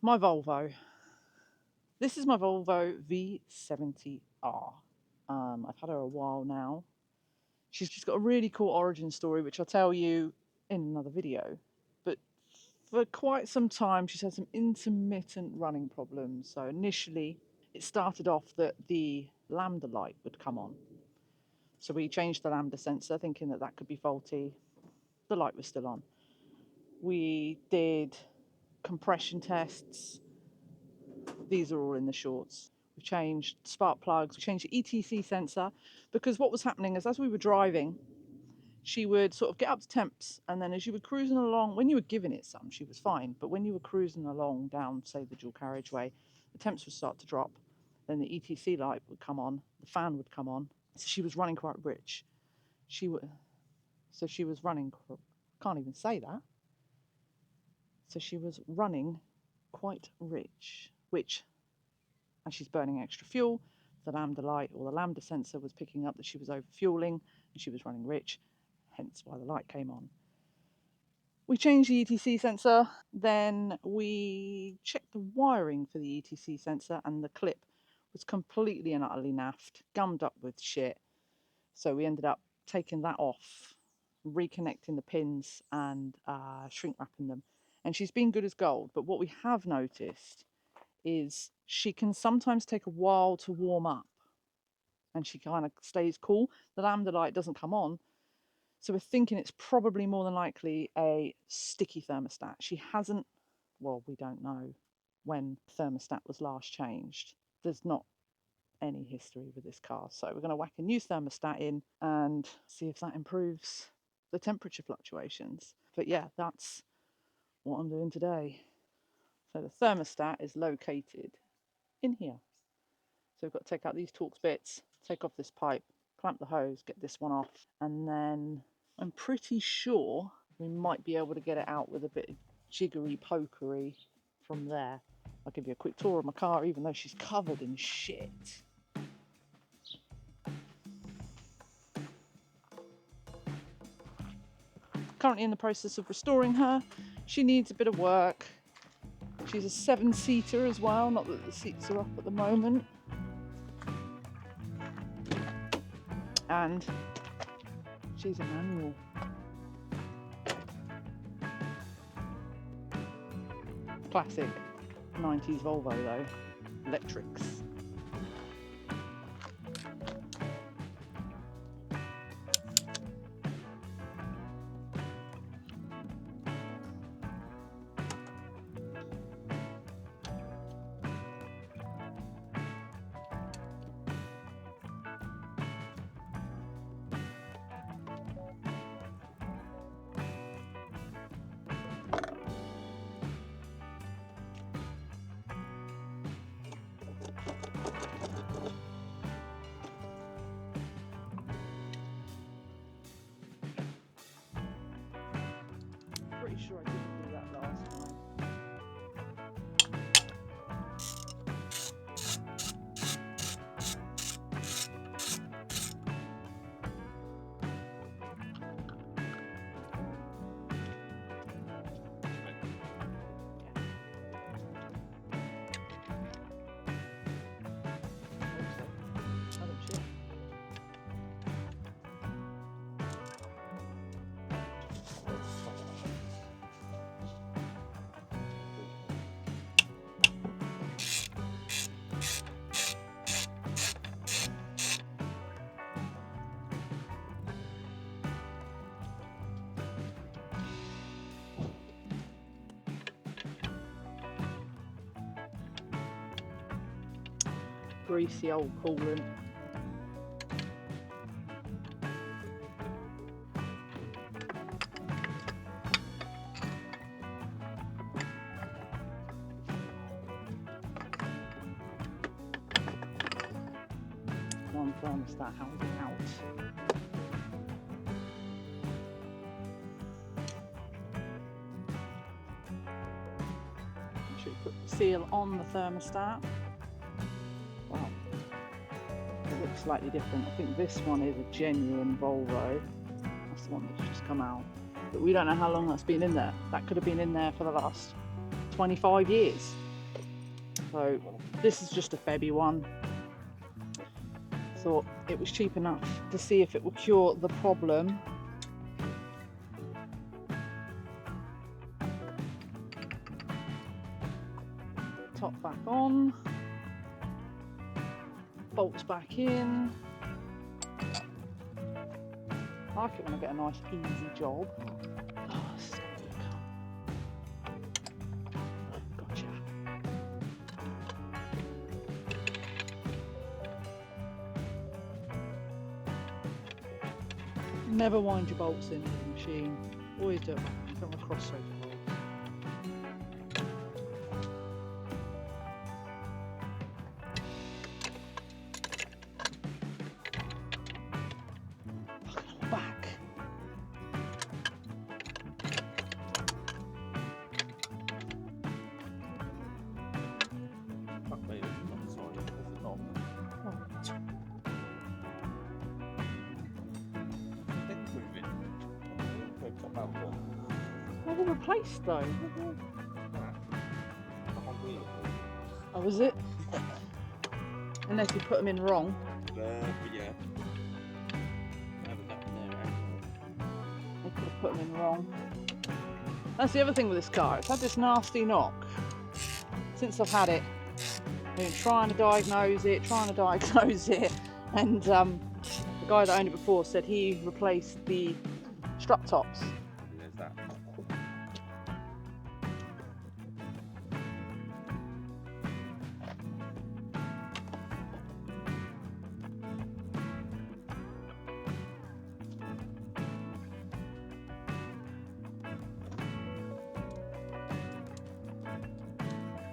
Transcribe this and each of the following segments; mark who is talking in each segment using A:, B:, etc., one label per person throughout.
A: My Volvo. This is my Volvo V70R. I've had her a while now. She's just got a really cool origin story, which I'll tell you in another video. But for quite some time, she's had some intermittent running problems. So initially, it started off that the lambda light would come on. So we changed the lambda sensor, thinking that that could be faulty. The light was still on. We did compression tests. These are all in the shorts. We changed spark plugs, we changed the ETC sensor, because what was happening is as we were driving, she would sort of get up to temps, and then as you were cruising along, when you were giving it some, she was fine, but when you were cruising along down, say, the dual carriageway, the temps would start to drop, then the ETC light would come on, the fan would come on, so she was running quite rich. She was running, can't even say that. So she was running quite rich, which, as she's burning extra fuel, the lambda light or the lambda sensor was picking up that she was overfueling and she was running rich, hence why the light came on. We changed the ETC sensor, then we checked the wiring for the ETC sensor, and the clip was completely and utterly naffed, gummed up with shit. So we ended up taking that off, reconnecting the pins and shrink wrapping them. And she's been good as gold, but what we have noticed is she can sometimes take a while to warm up, and she kind of stays cool. The lambda light doesn't come on, so we're thinking it's probably more than likely a sticky thermostat. She hasn't, well, we don't know when thermostat was last changed. There's not any history with this car, so we're going to whack a new thermostat in and see if that improves the temperature fluctuations. But yeah, that's what I'm doing today. So the thermostat is located in here. So we've got to take out these Torx bits, take off this pipe, clamp the hose, get this one off, and then I'm pretty sure we might be able to get it out with a bit of jiggery pokery from there. I'll give you a quick tour of my car, even though she's covered in shit. Currently in the process of restoring her. She needs a bit of work. She's a 7-seater as well, not that the seats are up at the moment. And she's a manual. Classic 90s Volvo though, electrics. Pretty sure I didn't do that last time. Greasy old coolant. One thermostat housing out. Make sure you put the seal on the thermostat. Wow, it looks slightly different. I think this one is a genuine Volvo. That's the one that's just come out. But we don't know how long that's been in there. That could have been in there for the last 25 years. So this is just a Febby one. Thought it was cheap enough to see if it will cure the problem. Top back on, bolts back in. I like it when I get a nice easy job. Oh, gotcha. Never wind your bolts in with the machine. Always do it back. Don't want to cross over. Back. They were replaced though. Oh, was it? Unless you put them in wrong.
B: Yeah.
A: They could have put them in wrong. That's the other thing with this car. It's had this nasty knock since I've had it. I've been trying to diagnose it, and the guy that owned it before said he replaced the strut tops.
B: There's that.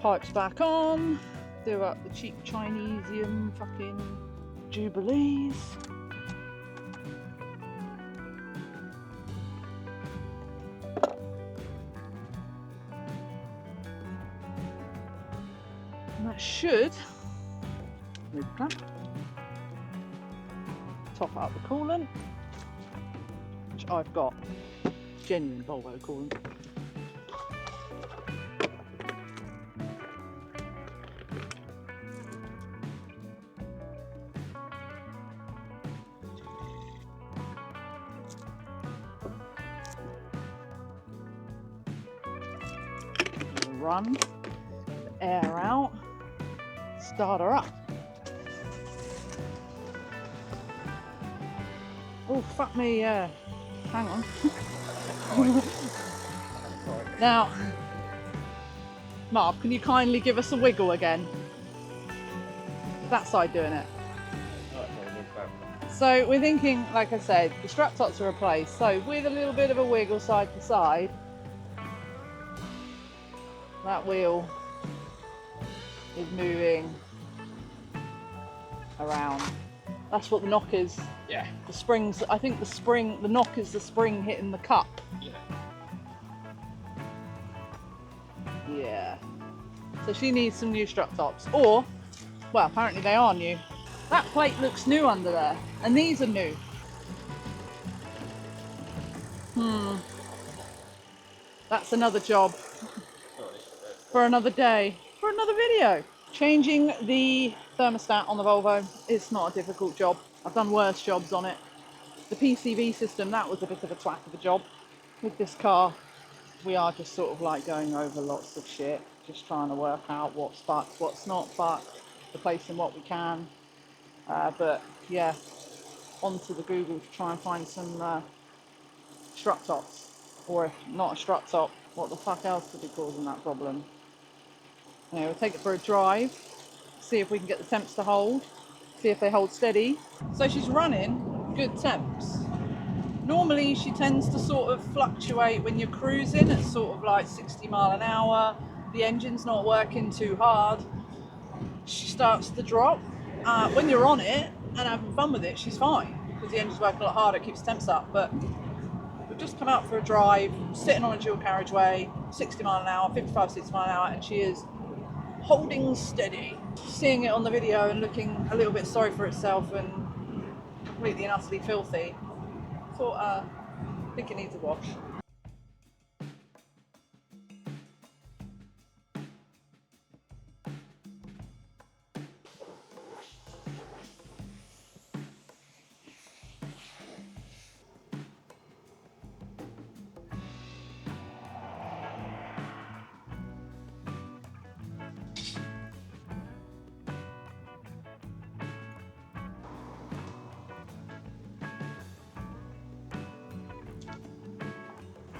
A: Pipes back on, do up the cheap Chinesium fucking Jubilees. And that should move the clamp. Top out the coolant, which I've got genuine Volvo coolant. Run the air out, start her up. Oh, fuck me, hang on. Now, Mark, can you kindly give us a wiggle again? That side doing it. So we're thinking, like I said, the strut tops are replaced, so with a little bit of a wiggle side to side, that wheel is moving around. That's what the knock is.
B: Yeah.
A: The springs, I think the knock is the spring hitting the cup.
B: Yeah.
A: Yeah. So she needs some new strut tops. Or, well, apparently they are new. That plate looks new under there. And these are new. That's another job. For another day, for another video. Changing the thermostat on the Volvo is not a difficult job. I've done worse jobs on it. The PCV system, that was a bit of a twat of a job. With this car, we are just sort of like going over lots of shit, just trying to work out what's fucked, what's not fucked, replacing what we can. But yeah, onto the Google to try and find some strut tops. Or if not a strut top, what the fuck else could be causing that problem? Anyway, we'll take it for a drive, see if we can get the temps to hold, see if they hold steady. So she's running good temps. Normally she tends to sort of fluctuate when you're cruising at sort of like 60 mile an hour, the engine's not working too hard, she starts to drop. When you're on it and having fun with it, she's fine, because the engine's working a lot harder, it keeps temps up. But we've just come out for a drive, sitting on a dual carriageway, 60 mile an hour, 55, 60 mile an hour, and she is holding steady. Seeing it on the video and looking a little bit sorry for itself and completely and utterly filthy, thought, I think it needs a wash.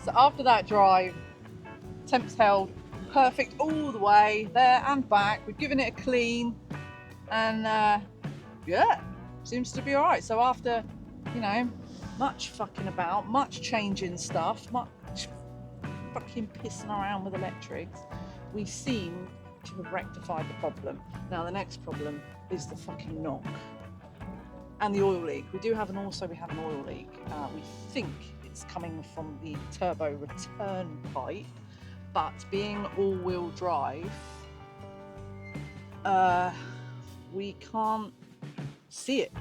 A: So after that drive, temps held perfect all the way there and back. We've given it a clean, and yeah, seems to be all right. So after, you know, much fucking about, much changing stuff, much fucking pissing around with electrics, we seem to have rectified the problem. Now the next problem is the fucking knock and the oil leak. We have an oil leak. We think it's coming from the turbo return pipe, but being all-wheel drive, we can't see it